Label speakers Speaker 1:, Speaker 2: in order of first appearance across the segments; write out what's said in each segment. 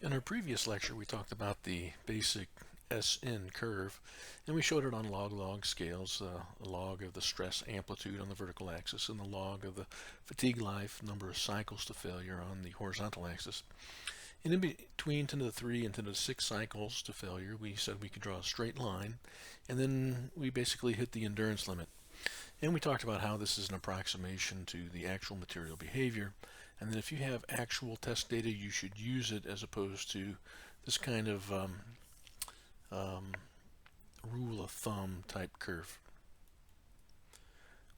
Speaker 1: In our previous lecture, we talked about the basic SN curve, and we showed it on log-log scales, a log of the stress amplitude on the vertical axis and the log of the fatigue life, number of cycles to failure on the horizontal axis. And in between 10 to the 3 and 10 to the 6 cycles to failure, we said we could draw a straight line, and then we basically hit the endurance limit. And we talked about how this is an approximation to the actual material behavior, and then if you have actual test data, you should use it as opposed to this kind of rule of thumb type curve.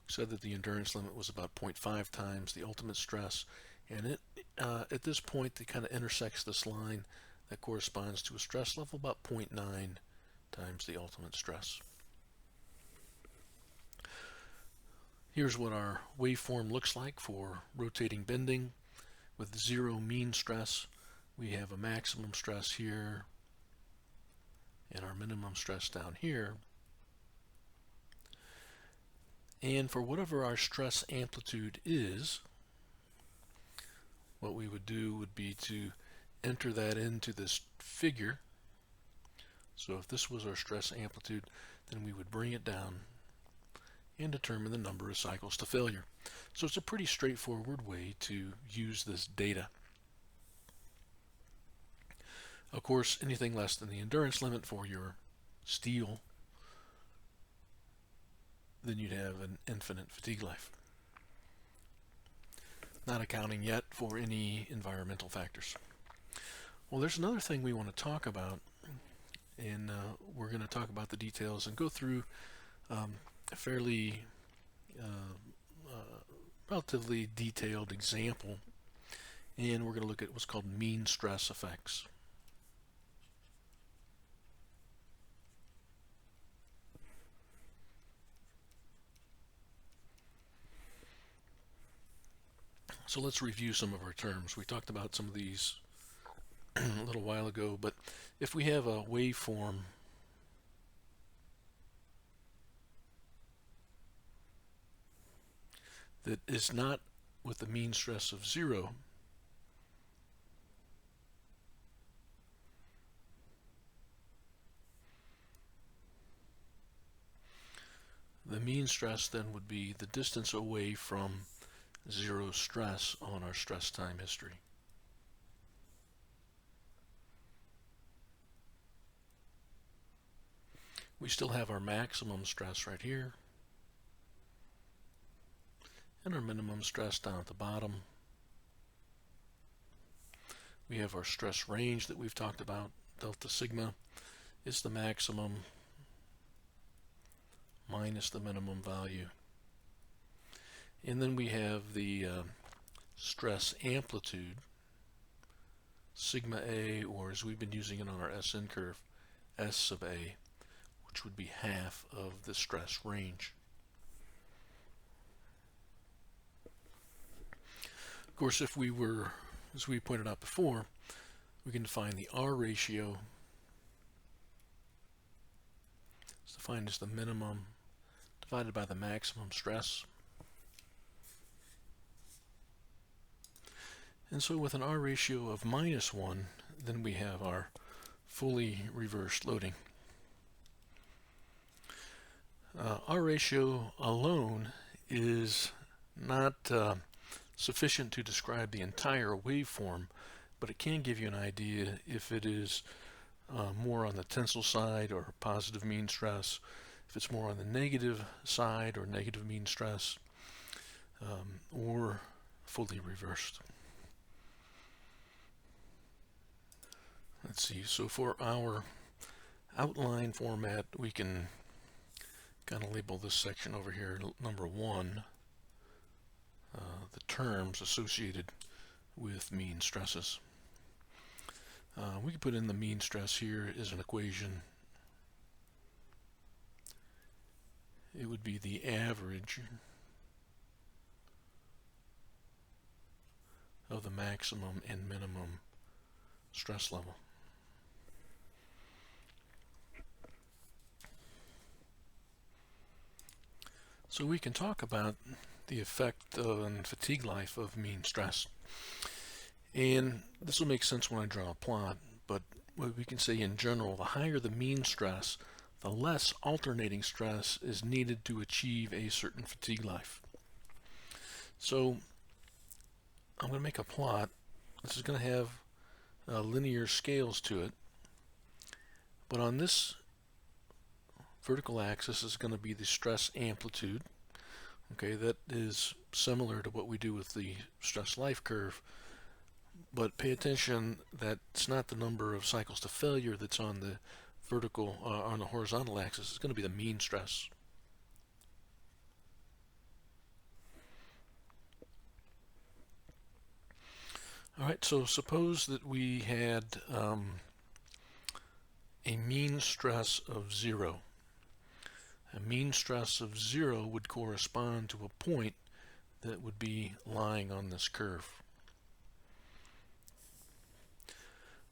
Speaker 1: We said that the endurance limit was about 0.5 times the ultimate stress, and it at this point it kind of intersects this line that corresponds to a stress level about 0.9 times the ultimate stress. Here's what our waveform looks like for rotating bending with zero mean stress. We have a maximum stress here and our minimum stress down here. And for whatever our stress amplitude is, what we would do would be to enter that into this figure. So if this was our stress amplitude, then we would bring it down and determine the number of cycles to failure. So it's a pretty straightforward way to use this data. Of course, anything less than the endurance limit for your steel, then you'd have an infinite fatigue life. Not accounting yet for any environmental factors. Well, there's another thing we want to talk about, and we're going to talk about the details and go through a fairly relatively detailed example, and we're going to look at what's called mean stress effects. So let's review some of our terms. We talked about some of these a little while ago, but if we have a waveform that is not with a mean stress of 0, the mean stress then would be the distance away from 0 stress on our stress time history. We still have our maximum stress right here and our minimum stress down at the bottom. We have our stress range that we've talked about. Delta sigma is the maximum minus the minimum value. And then we have the stress amplitude, sigma A, or as we've been using it on our SN curve, S sub A, which would be half of the stress range. Of course, if we were, as we pointed out before, we can define the R ratio. It's defined as the minimum divided by the maximum stress. And so with an R ratio of -1, then we have our fully reversed loading. R ratio alone is not sufficient to describe the entire waveform, but it can give you an idea if it is more on the tensile side or positive mean stress, if it's more on the negative side or negative mean stress, or fully reversed. Let's see, so for our outline format, we can kind of label this section over here number 1, the terms associated with mean stresses. We can put in the mean stress here as an equation. It would be the average of the maximum and minimum stress level. So we can talk about the effect on fatigue life of mean stress. And This will make sense when I draw a plot, but what we can say in general, the higher the mean stress, the less alternating stress is needed to achieve a certain fatigue life. So I'm going to make a plot. This is going to have linear scales to it, but on this vertical axis is going to be the stress amplitude. Okay, that is similar to what we do with the stress life curve, but pay attention that it's not the number of cycles to failure that's on the on the horizontal axis. It's going to be the mean stress. All right, so suppose that we had a mean stress of 0. A mean stress of 0 would correspond to a point that would be lying on this curve.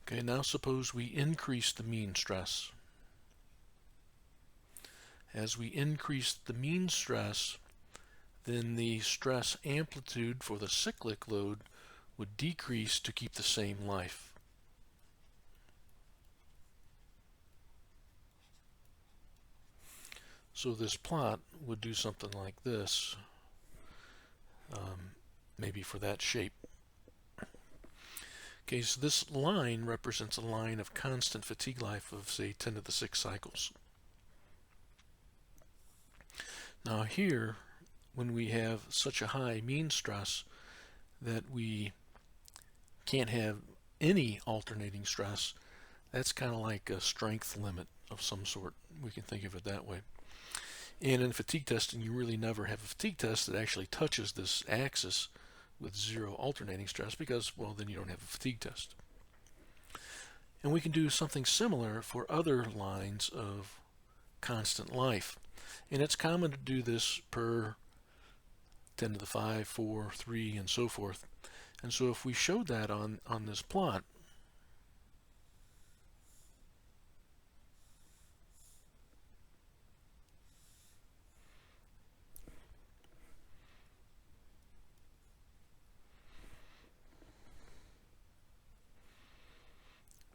Speaker 1: Okay, now suppose we increase the mean stress. As we increase the mean stress, then the stress amplitude for the cyclic load would decrease to keep the same life. So this plot would do something like this, maybe for that shape. Okay, so this line represents a line of constant fatigue life of, say, 10 to the 6 cycles. Now here, when we have such a high mean stress that we can't have any alternating stress, that's kind of like a strength limit of some sort. We can think of it that way. And in fatigue testing, you really never have a fatigue test that actually touches this axis with 0 alternating stress because, well, then you don't have a fatigue test. And we can do something similar for other lines of constant life. And it's common to do this per 10 to the 5, 4, 3, and so forth. And so if we showed that on this plot,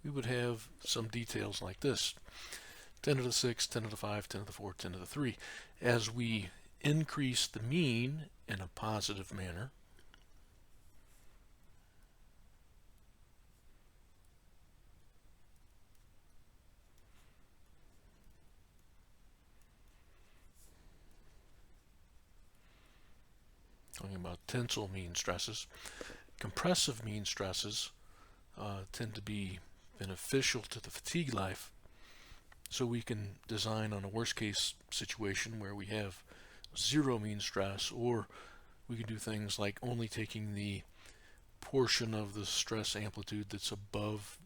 Speaker 1: we would have some details like this. 10 to the 6, 10 to the 5, 10 to the 4, 10 to the 3. As we increase the mean in a positive manner, talking about tensile mean stresses, compressive mean stresses tend to be beneficial to the fatigue life. So we can design on a worst case situation where we have 0 mean stress, or we can do things like only taking the portion of the stress amplitude that's above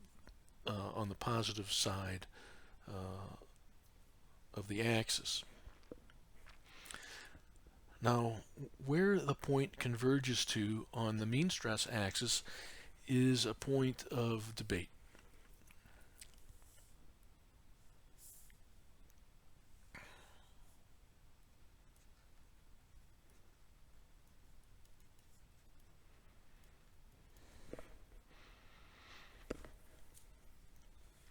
Speaker 1: on the positive side of the axis. Now, where the point converges to on the mean stress axis is a point of debate.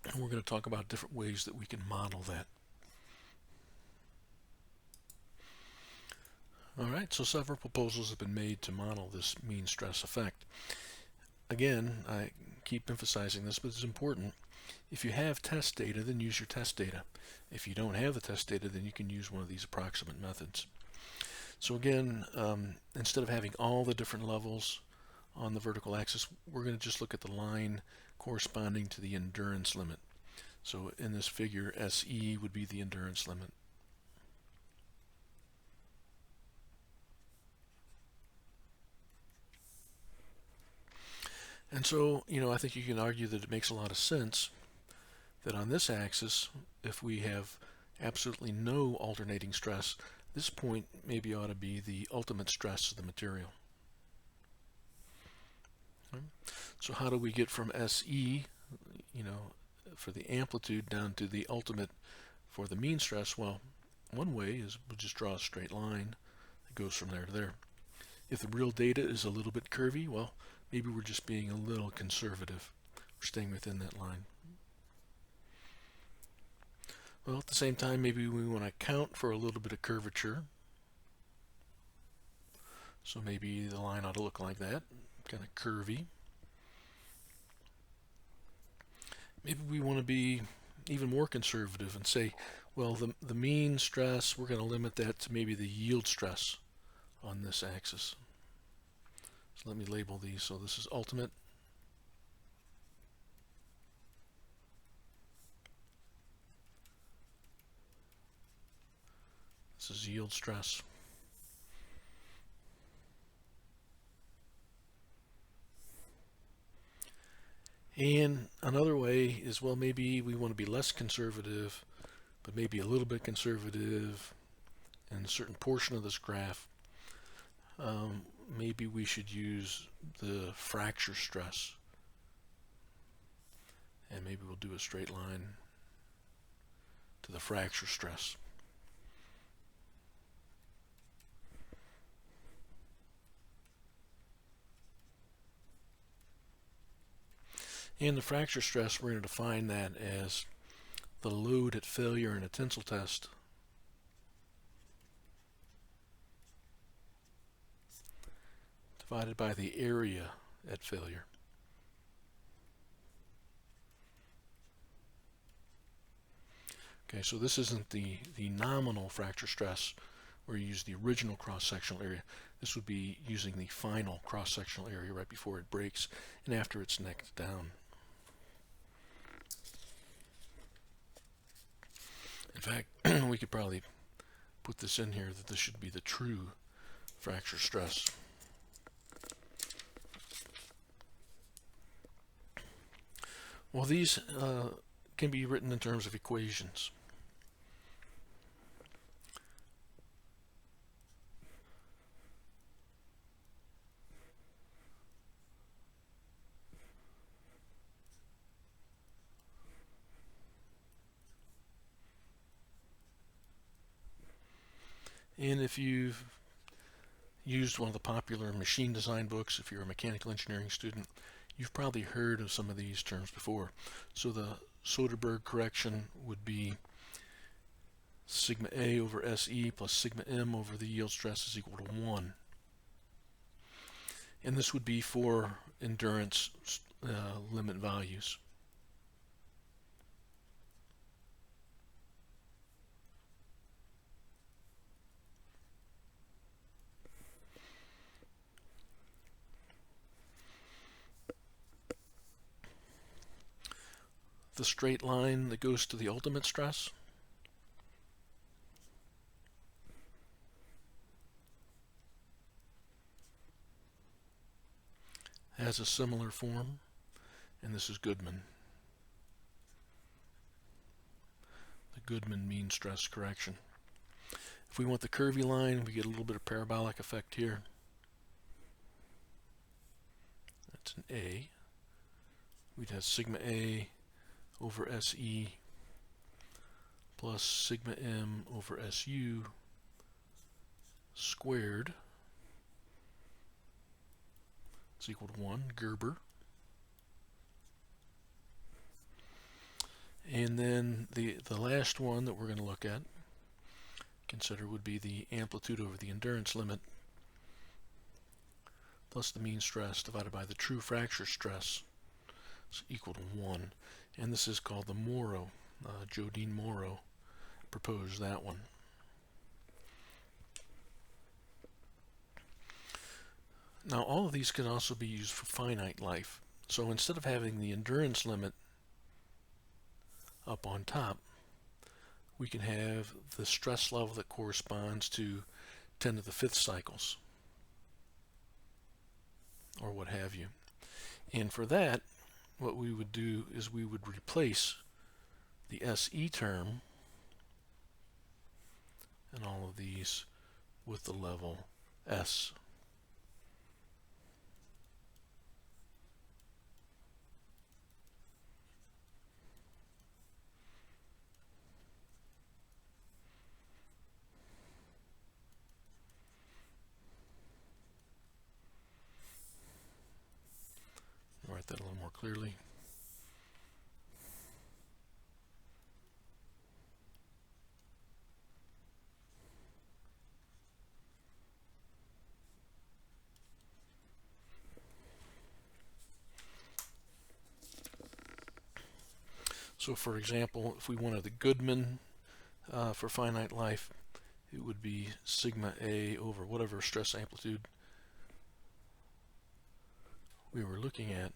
Speaker 1: And we're going to talk about different ways that we can model that. All right, so several proposals have been made to model this mean stress effect. Again, I keep emphasizing this, but it's important. If you have test data, then use your test data. If you don't have the test data, then you can use one of these approximate methods. So again, instead of having all the different levels on the vertical axis, we're going to just look at the line corresponding to the endurance limit. So in this figure, SE would be the endurance limit. And so, I think you can argue that it makes a lot of sense that on this axis, if we have absolutely no alternating stress, this point maybe ought to be the ultimate stress of the material. So how do we get from SE, for the amplitude down to the ultimate for the mean stress? Well, one way is we'll just draw a straight line that goes from there to there. If the real data is a little bit curvy, well, maybe we're just being a little conservative. We're staying within that line. Well, at the same time, maybe we want to account for a little bit of curvature. So maybe the line ought to look like that, kind of curvy. Maybe we want to be even more conservative and say, well, the mean stress, we're going to limit that to maybe the yield stress on this axis. So let me label these. So this is ultimate. This is yield stress. And another way is, well, maybe we want to be less conservative, but maybe a little bit conservative in a certain portion of this graph. Maybe we should use the fracture stress. And maybe we'll do a straight line to the fracture stress. And the fracture stress, we're going to define that as the load at failure in a tensile test divided by the area at failure. Okay, so this isn't the nominal fracture stress where you use the original cross-sectional area. This would be using the final cross-sectional area right before it breaks and after it's necked down. In fact, we could probably put this in here that this should be the true fracture stress. Well, these can be written in terms of equations. And if you've used one of the popular machine design books, if you're a mechanical engineering student, you've probably heard of some of these terms before. So the Soderberg correction would be sigma A over SE plus sigma M over the yield stress is equal to 1. And this would be for endurance limit values. The straight line that goes to the ultimate stress has a similar form, and this is Goodman. The Goodman mean stress correction. If we want the curvy line, we get a little bit of parabolic effect here. That's an A. We'd have sigma A over SE plus sigma M over SU squared is equal to 1, Gerber. And then the last one that we're going to look at, consider, would be the amplitude over the endurance limit plus the mean stress divided by the true fracture stress is equal to 1. And this is called the Morrow. Jodine Morrow proposed that one. Now all of these can also be used for finite life. So instead of having the endurance limit up on top, we can have the stress level that corresponds to 10 to the 5th cycles, or what have you. And for that, what we would do is we would replace the SE term and all of these with the level S. highlight that a little more clearly. So for example, if we wanted the Goodman for finite life, it would be sigma A over whatever stress amplitude we were looking at,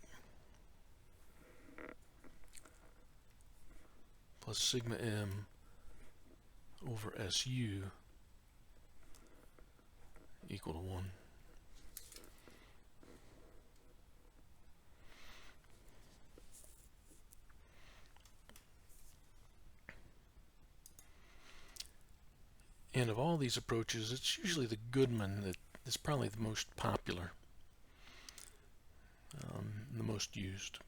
Speaker 1: plus sigma M over SU equal to 1. And of all these approaches, it's usually the Goodman that is probably the most popular, the most used.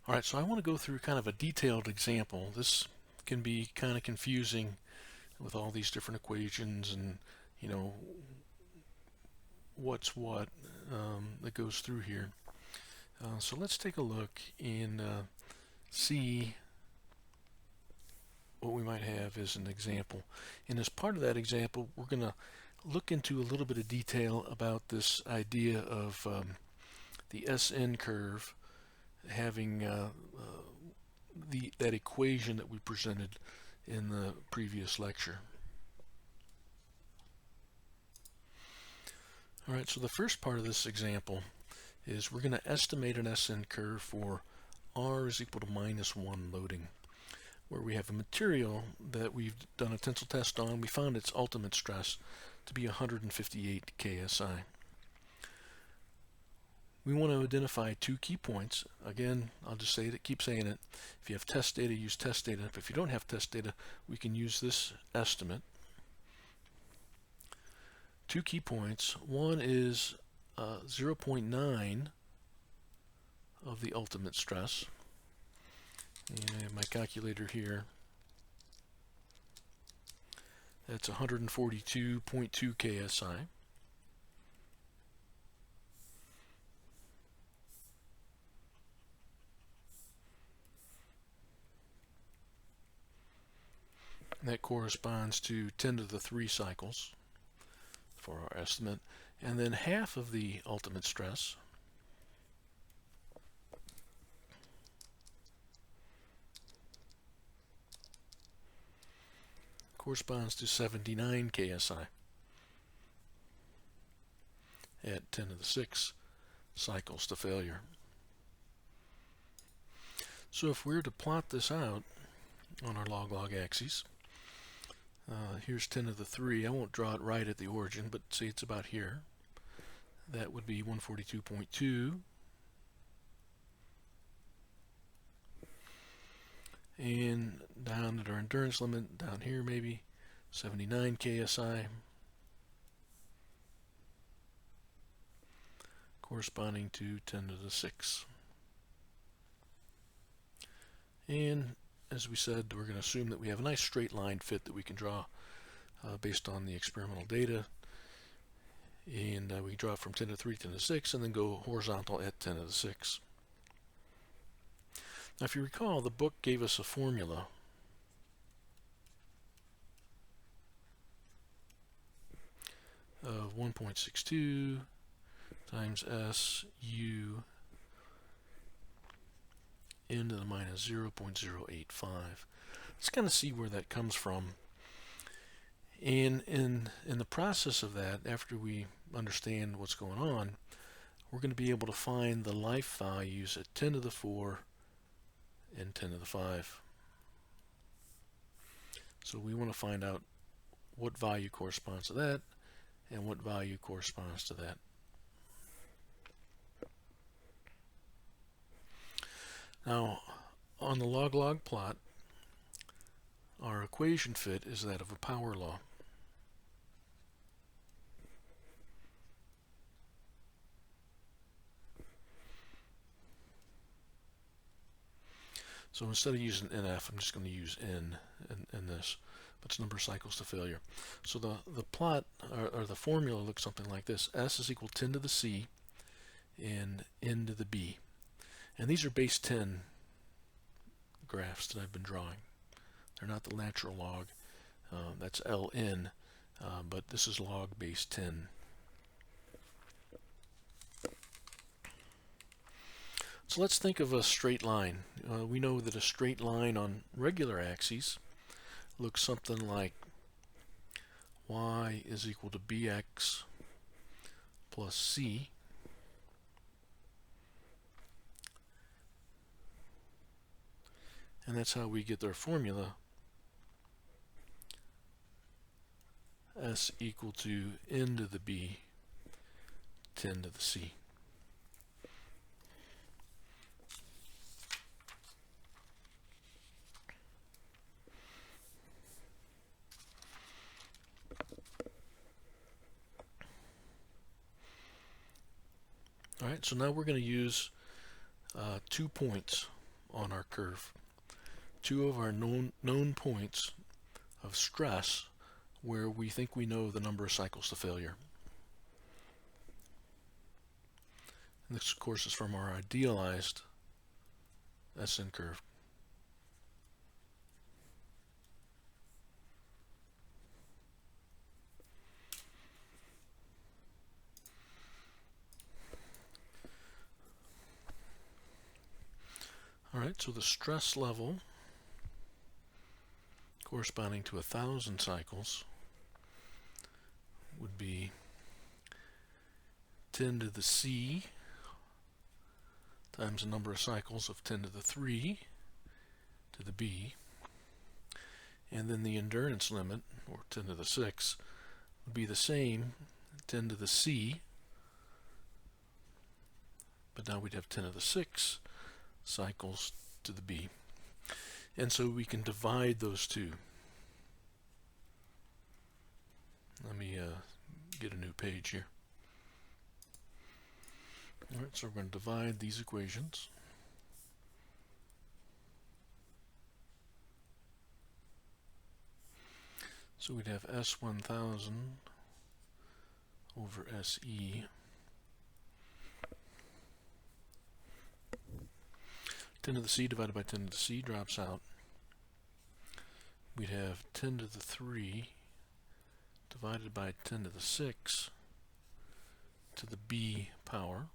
Speaker 1: All right, so I want to go through kind of a detailed example. This can be kind of confusing with all these different equations and, you know, what's what that goes through here. So let's take a look and see what we might have as an example. And as part of that example, we're going to look into a little bit of detail about this idea of the SN curve having that equation that we presented in the previous lecture. All right, so the first part of this example is we're going to estimate an SN curve for R is equal to -1 loading, where we have a material that we've done a tensile test on. We found its ultimate stress to be 158 KSI. We want to identify two key points. Again, I'll just say it, keep saying it. If you have test data, use test data. If you don't have test data, we can use this estimate. Two key points. One is 0.9 of the ultimate stress. And my calculator here, that's 142.2 KSI. And that corresponds to 10 to the 3 cycles for our estimate. And then half of the ultimate stress, corresponds to 79 KSI at 10 to the 6 cycles to failure. So if we were to plot this out on our log-log axes, here's 10 to the 3. I won't draw it right at the origin, but see it's about here. That would be 142.2. And down at our endurance limit, down here maybe, 79 KSI, corresponding to 10 to the 6. And as we said, we're going to assume that we have a nice straight line fit that we can draw based on the experimental data. And we draw from 10 to 3, 10 to 6, and then go horizontal at 10 to the 6. Now, if you recall, the book gave us a formula of 1.62 times SU n to the minus 0.085. Let's kind of see where that comes from. And in the process of that, after we understand what's going on, we're going to be able to find the life values at 10 to the 4 and 10 to the 5. So we want to find out what value corresponds to that and what value corresponds to that. Now, on the log-log plot, our equation fit is that of a power law. So instead of using NF, I'm just going to use N in this. But it's number of cycles to failure. So the plot, or the formula looks something like this. S is equal to 10 to the C, and n to the b. And these are base 10 graphs that I've been drawing. They're not the natural log. That's ln, but this is log base 10. So let's think of a straight line. We know that a straight line on regular axes looks something like y is equal to bx plus c. And that's how we get our formula, s equal to n to the b, 10 to the c. Alright, so now we're going to use 2 points on our curve. 2 of our known points of stress where we think we know the number of cycles to failure. And this, of course, is from our idealized SN curve. Alright, so the stress level corresponding to 1,000 cycles would be 10 to the c times the number of cycles of 10 to the 3 to the b, and then the endurance limit, or 10 to the 6, would be the same, 10 to the c, but now we'd have 10 to the 6 cycles to the b. And so we can divide those two. Let me get a new page here. Alright, so we're going to divide these equations. So we'd have S1000 over SE. 10 to the c divided by 10 to the c drops out. We'd have 10 to the 3 divided by 10 to the 6 to the b power.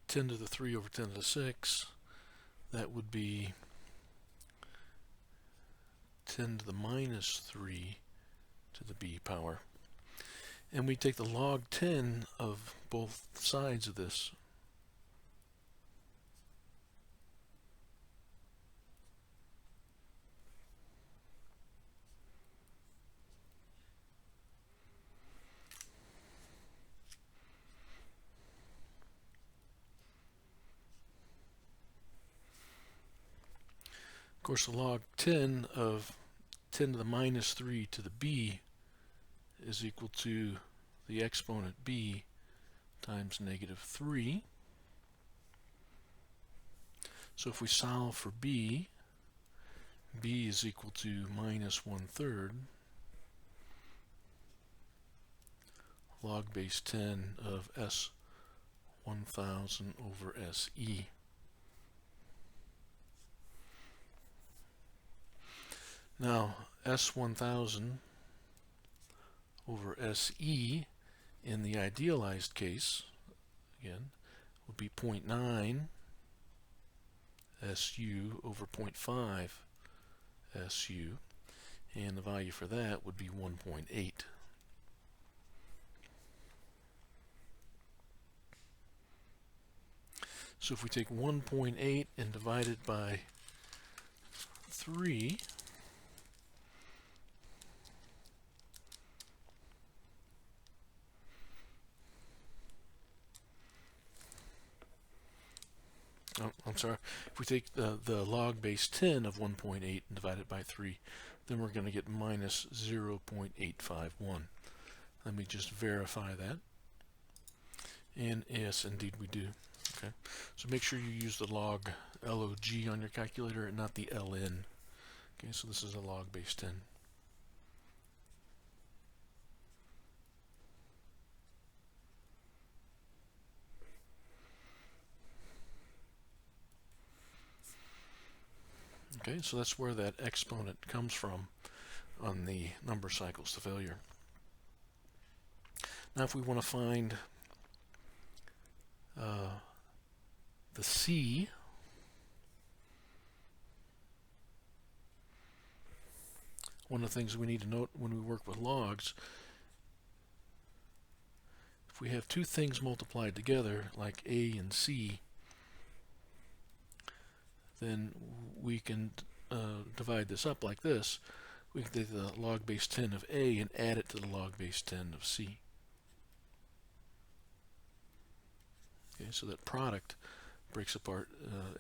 Speaker 1: Ten to the 3 over 10 to the 6, that would be 10 to the minus 3 to the b power. And we take the log 10 of both sides of this. Of course, the log 10 of 10 to the minus 3 to the b is equal to the exponent b times negative 3. So if we solve for b, b is equal to minus 1/3 log base 10 of S1000 over SE. Now, S1000 over SE in the idealized case, again, would be 0.9 SU over 0.5 SU, and the value for that would be 1.8. So if we take 1.8 and divide it by 3, I'm sorry, if we take the log base 10 of 1.8 and divide it by 3, then we're going to get minus 0.851. Let me just verify that. And yes, indeed we do. Okay, so make sure you use the log on your calculator and not the ln. Okay, so this is a log base 10. Okay, so that's where that exponent comes from on the number cycles to failure. Now if we want to find the C, one of the things we need to note when we work with logs, if we have two things multiplied together, like A and C, then we can divide this up like this. We can take the log base 10 of A and add it to the log base 10 of C. Okay, so that product breaks apart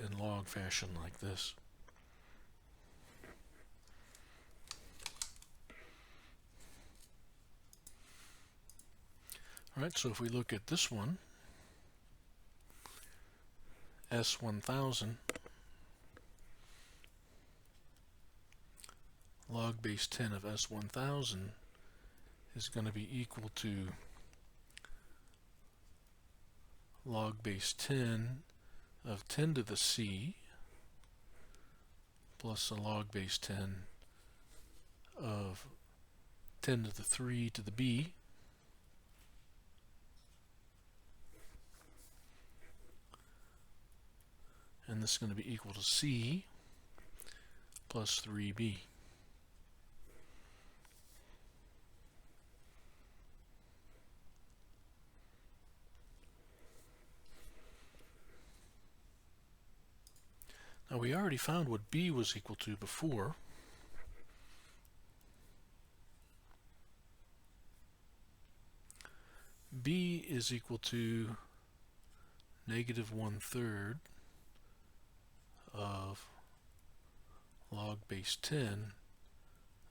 Speaker 1: in log fashion like this. Alright, so if we look at this one, S1000, log base 10 of S1000 is going to be equal to log base 10 of 10 to the C plus a log base 10 of 10 to the 3 to the B and this is going to be equal to C plus 3B. Now we already found what B was equal to before. B is equal to negative 1/3 of log base 10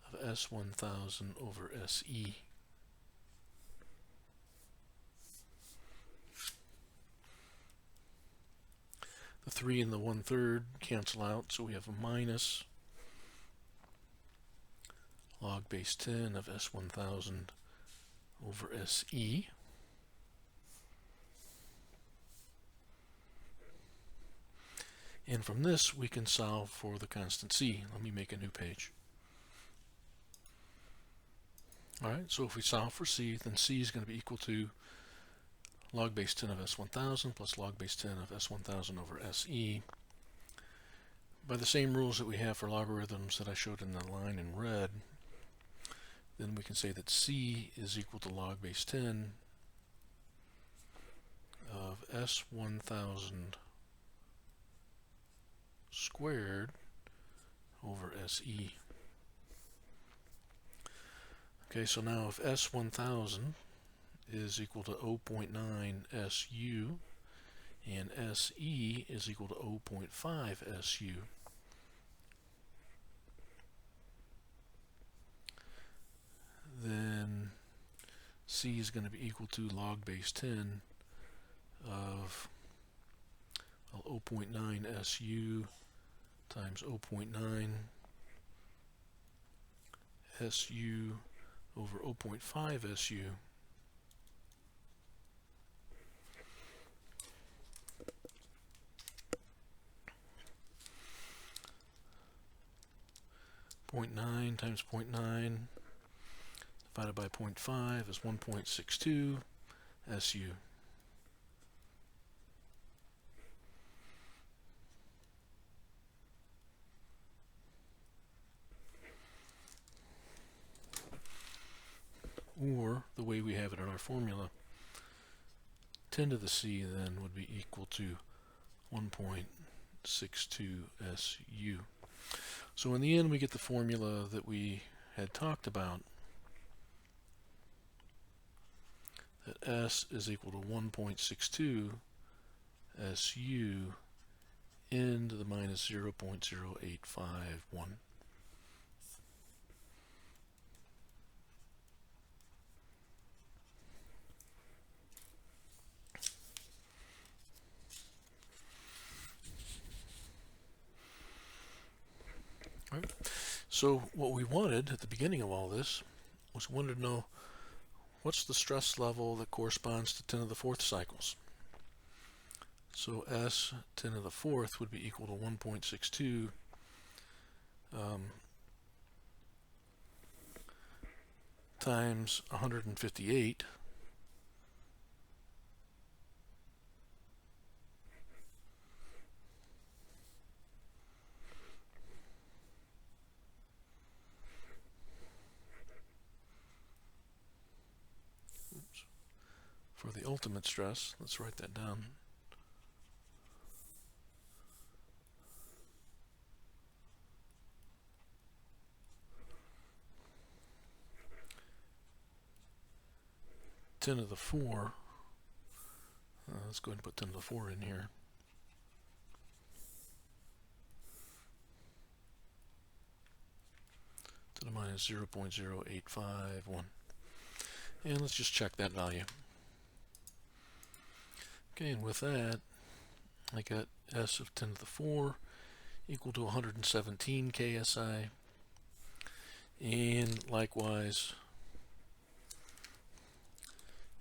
Speaker 1: of S1000 over SE. The 3 and the 1/3 cancel out, so we have a minus log base 10 of S1000 over SE. And from this, we can solve for the constant C. Let me make a new page. Alright, so if we solve for C, then C is going to be equal to log base 10 of S1000 plus log base 10 of S1000 over SE. By the same rules that we have for logarithms that I showed in the line in red, then we can say that C is equal to log base 10 of S1000 squared over SE. Okay, so now if S1000 is equal to 0.9 SU and SE is equal to 0.5 SU, then C is going to be equal to log base 10 of 0.9 SU times 0.9 SU over 0.5 SU .9 times 0.9 divided by 0.5 is 1.62 SU. Or, the way we have it in our formula, 10 to the C then would be equal to 1.62 SU. So in the end, we get the formula that we had talked about, that S is equal to 1.62 SU n to the minus 0.0851. Right? So what we wanted at the beginning of all this was we wanted to know what's the stress level that corresponds to 10 to the fourth cycles. So S 10 to the fourth would be equal to 1.62 times 158 for the ultimate stress. Let's write that down. Ten to the 4. Let's go ahead and put 10 to the 4 in here. To the minus 0.0851. And let's just check that value. Okay, and with that, I got S of 10 to the 4 equal to 117 KSI. And likewise,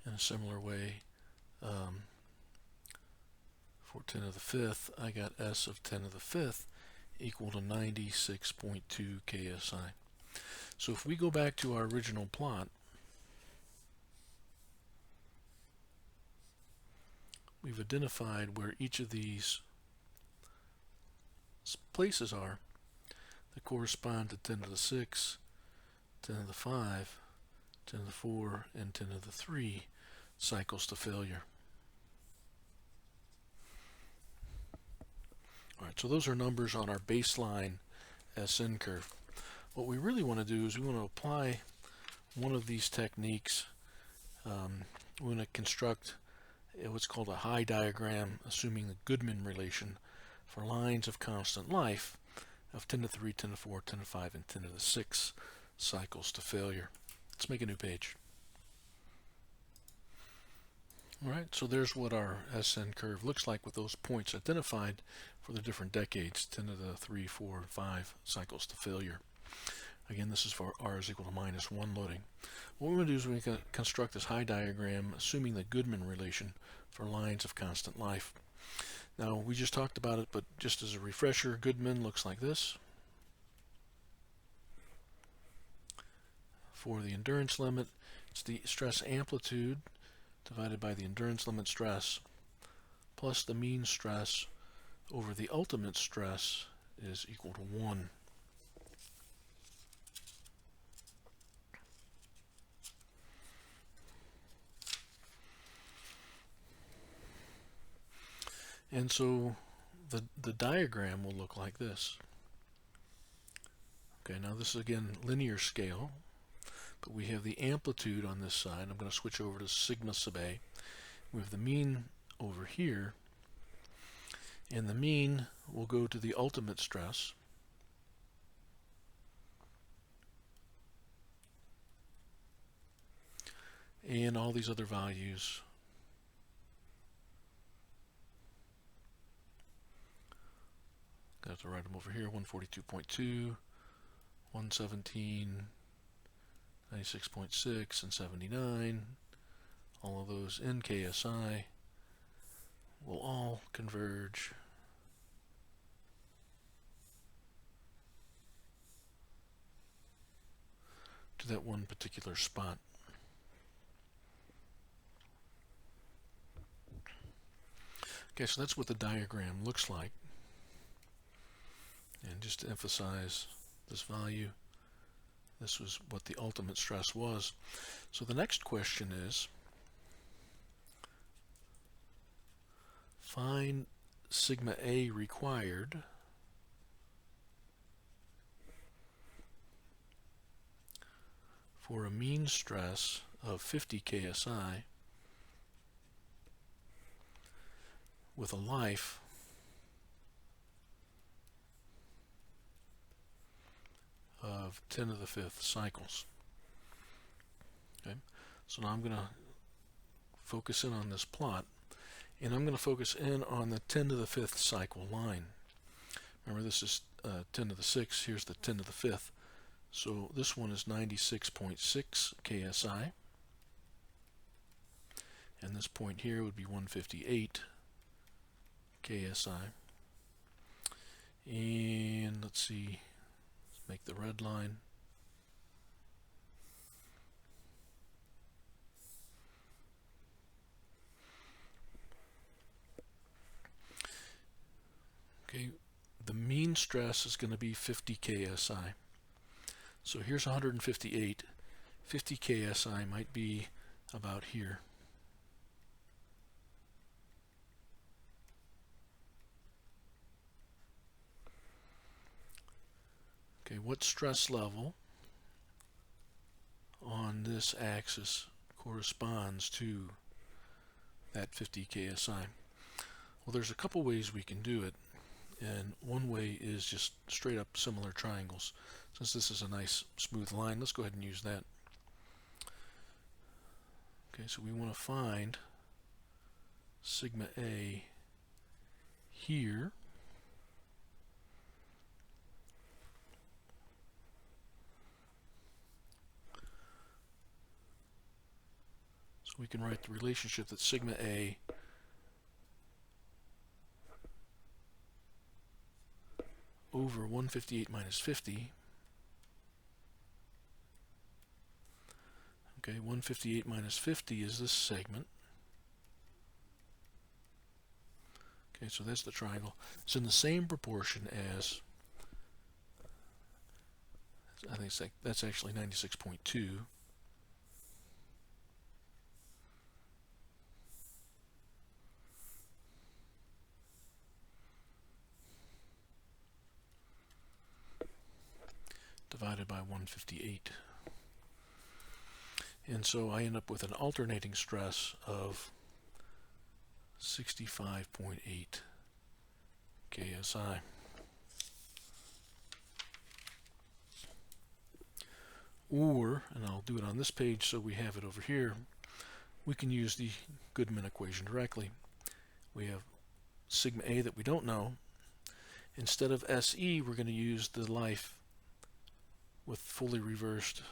Speaker 1: in a similar way, for 10 to the 5th, I got S of 10 to the 5th equal to 96.2 KSI. So if we go back to our original plot, we've identified where each of these places are that correspond to 10 to the 6, 10 to the 5, 10 to the 4, and 10 to the 3 cycles to failure. Alright, so those are numbers on our baseline SN curve. What we really want to do is we want to apply one of these techniques. We want to construct what's called a high diagram, assuming the Goodman relation for lines of constant life of 10 to 3, 10 to 4, 10 to 5, and 10 to the 6 cycles to failure. Let's make a new page. Alright, so there's what our SN curve looks like with those points identified for the different decades, 10 to the 3, 4, 5 cycles to failure. Again, this is for R is equal to minus 1 loading. What we're going to do is we're going to construct this high diagram assuming the Goodman relation for lines of constant life. Now, we just talked about it, but just as a refresher, Goodman looks like this. For the endurance limit, it's the stress amplitude divided by the endurance limit stress plus the mean stress over the ultimate stress is equal to 1. And so the diagram will look like this. Okay, now this is again linear scale, but we have the amplitude on this side. I'm going to switch over to sigma sub A. We have the mean over here, and the mean will go to the ultimate stress. And all these other values I have to write them over here, 142.2, 117, 96.6, and 79. All of those in KSI will all converge to that one particular spot. Okay, so that's what the diagram looks like. And just to emphasize this value, this was what the ultimate stress was. So the next question is, find sigma A required for a mean stress of 50 KSI with a life of 10 to the 5th cycles. Okay, so now I'm going to focus in on this plot, and I'm going to focus in on the 10 to the 5th cycle line. Remember, this is 10 to the 6th, here's the 10 to the 5th. So this one is 96.6 KSI. And this point here would be 158 KSI. And let's see, let's make the red line. Okay, the mean stress is going to be 50 KSI. So here's 158. 50 KSI might be about here. Okay, what stress level on this axis corresponds to that 50 KSI? Well, there's a couple ways we can do it, and one way is just straight up similar triangles. Since this is a nice smooth line, let's go ahead and use that. Okay, so we want to find sigma A here. So we can write the relationship that sigma A over 158 minus 50. Okay, 158 minus 50 is this segment. Okay, so that's the triangle. It's in the same proportion as, I think it's like, that's actually 96.2. Divided by 158. And so I end up with an alternating stress of 65.8 KSI. Or, and I'll do it on this page so we have it over here, we can use the Goodman equation directly. We have sigma A that we don't know. Instead of SE, we're going to use the life with fully reversed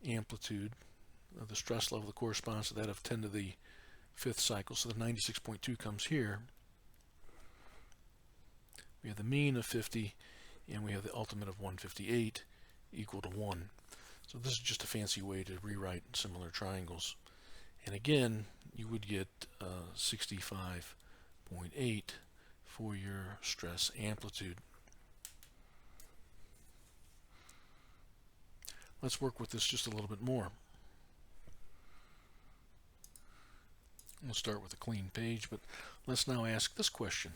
Speaker 1: amplitude. The stress level that corresponds to that of 10 to the 5th cycle. So the 96.2 comes here. We have the mean of 50, and we have the ultimate of 158 equal to 1. So this is just a fancy way to rewrite similar triangles. And again, you would get 65.8 for your stress amplitude. Let's work with this just a little bit more. We'll start with a clean page, but let's now ask this question.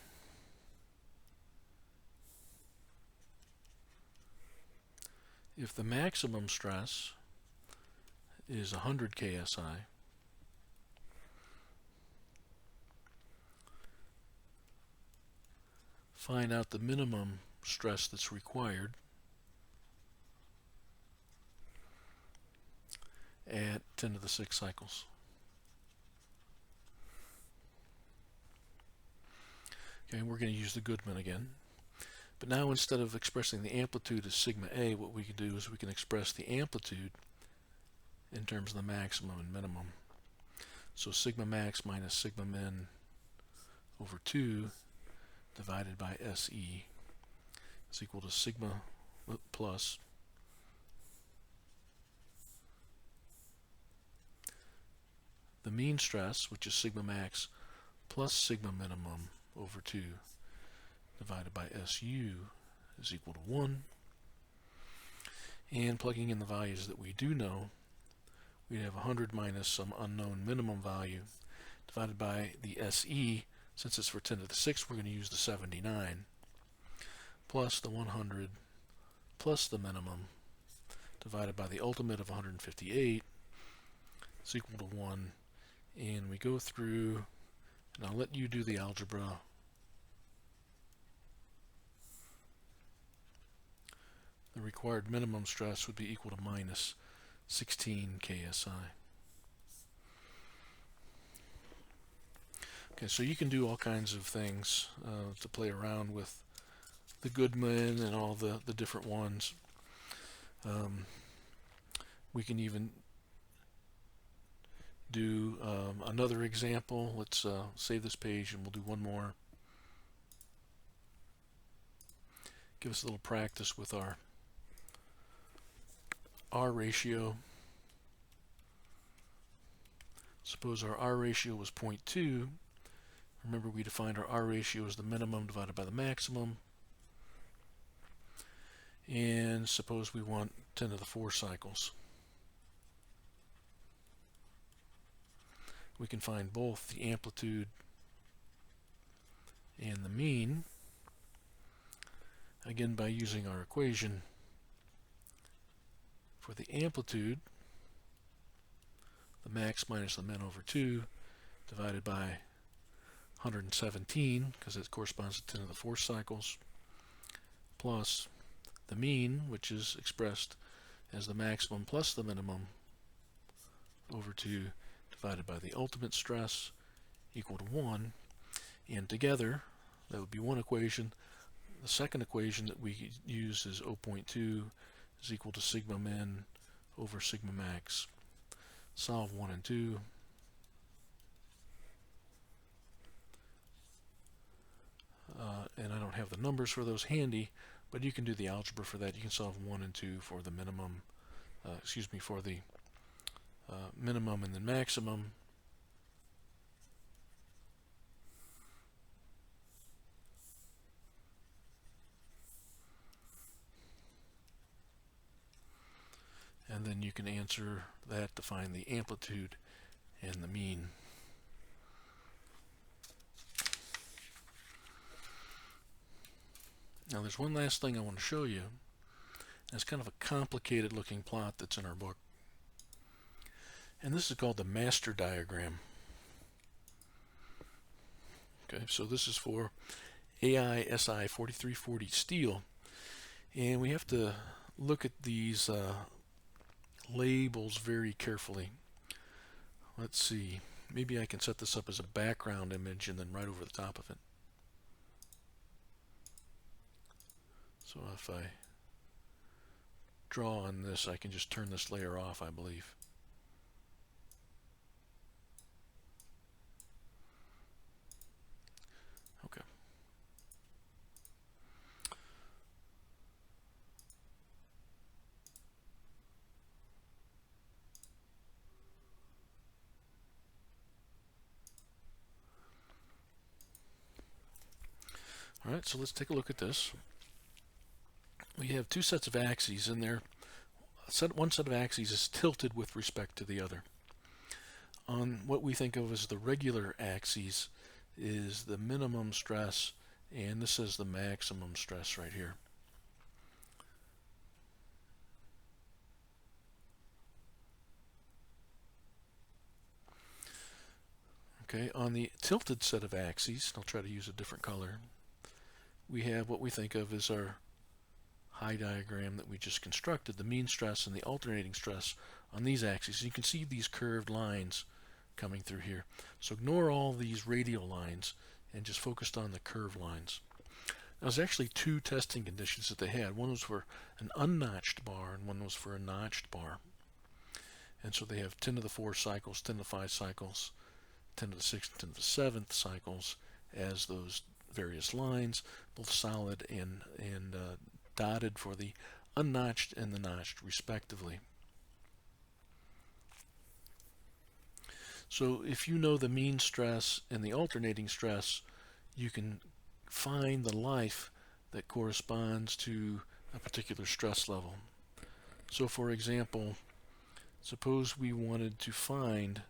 Speaker 1: If the maximum stress is 100 KSI, find out the minimum stress that's required at 10 to the 6 cycles. Okay, we're going to use the Goodman again. But now instead of expressing the amplitude as sigma A, what we can do is we can express the amplitude in terms of the maximum and minimum. So sigma max minus sigma min over 2 divided by SE is equal to sigma plus the mean stress, which is sigma max, plus sigma minimum over 2 divided by SU is equal to 1. And plugging in the values that we do know, we have 100 minus some unknown minimum value divided by the SE. Since it's for 10 to the 6th, we're going to use the 79 plus the 100 plus the minimum divided by the ultimate of 158 is equal to 1. And we go through, and I'll let you do the algebra. The required minimum stress would be equal to minus 16 KSI. Okay, so you can do all kinds of things to play around with the Goodman and all the different ones. Um, we can even do another example. Let's save this page and we'll do one more. Give us a little practice with our R ratio. Suppose our R ratio was 0.2. Remember, we defined our R ratio as the minimum divided by the maximum. And suppose we want 10 to the 4 cycles. We can find both the amplitude and the mean, again by using our equation. For the amplitude, the max minus the min over 2 divided by 117, because it corresponds to 10 to the 4 cycles, plus the mean, which is expressed as the maximum plus the minimum over 2 divided by the ultimate stress equal to 1. And together, that would be one equation. The second equation that we use is 0.2 is equal to sigma min over sigma max. Solve 1 and 2. And I don't have the numbers for those handy, but you can do the algebra for that. You can solve 1 and 2 for the minimum, for the minimum and the maximum. And then you can answer that to find the amplitude and the mean. Now there's one last thing I want to show you. It's kind of a complicated looking plot that's in our book. And this is called the master diagram. Okay, so this is for AISI 4340 steel. And we have to look at these labels very carefully. Let's see, maybe I can set this up as a background image and then right over the top of it. So if I draw on this, I can just turn this layer off, I believe. Okay. All right, so let's take a look at this. We have two sets of axes in there. One set of axes is tilted with respect to the other. On what we think of as the regular axes is the minimum stress, and this is the maximum stress right here. Okay, on the tilted set of axes, I'll try to use a different color, we have what we think of as our high diagram that we just constructed, the mean stress and the alternating stress on these axes. You can see these curved lines coming through here. So ignore all these radial lines and just focus on the curved lines. Now, there's actually two testing conditions that they had. One was for an unnotched bar and one was for a notched bar. And so they have 10 to the 4 cycles, 10 to the 5 cycles, 10 to the 6th, 10 to the 7th cycles as those various lines, both solid and dotted for the unnotched and the notched respectively. So if you know the mean stress and the alternating stress, you can find the life that corresponds to a particular stress level. So for example, suppose we wanted to find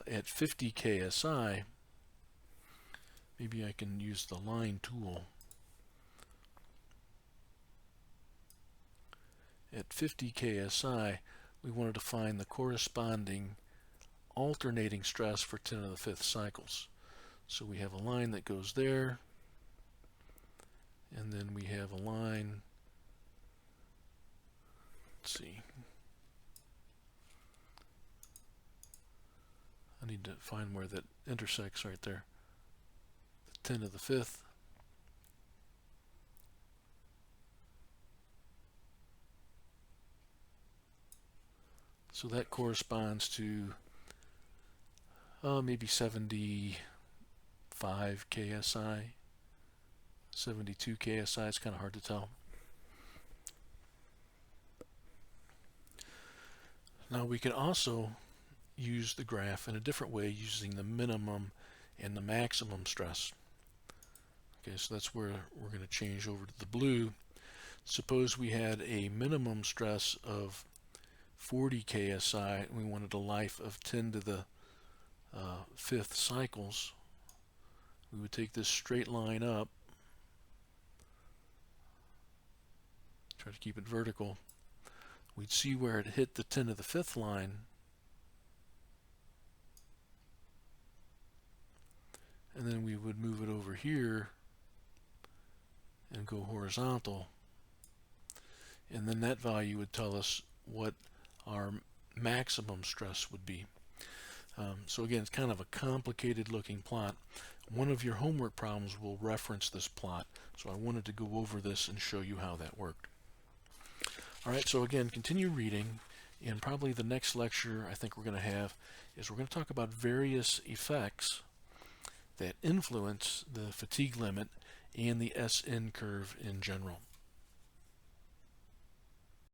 Speaker 1: at 50 KSI, maybe I can use the line tool. At 50 KSI, we wanted to find the corresponding alternating stress for 10 to the 5th cycles. So we have a line that goes there, and then we have a line, let's see, I need to find where that intersects right there. 10 to the 5th So that corresponds to maybe 75 KSI, 72 KSI. It's kind of hard to tell. Now we can also use the graph in a different way using the minimum and the maximum stress. Okay, so that's where we're going to change over to the blue. Suppose we had a minimum stress of 40 KSI and we wanted a life of 10 to the fifth cycles. We would take this straight line up, try to keep it vertical. We'd see where it hit the 10 to the fifth line, and then we would move it over here and go horizontal, and then that value would tell us what our maximum stress would be. So again, it's kind of a complicated looking plot. One of your homework problems will reference this plot, so I wanted to go over this and show you how that worked. Alright, so again, continue reading, and probably the next lecture I think we're going to have is we're going to talk about various effects that influence the fatigue limit and the SN curve in general.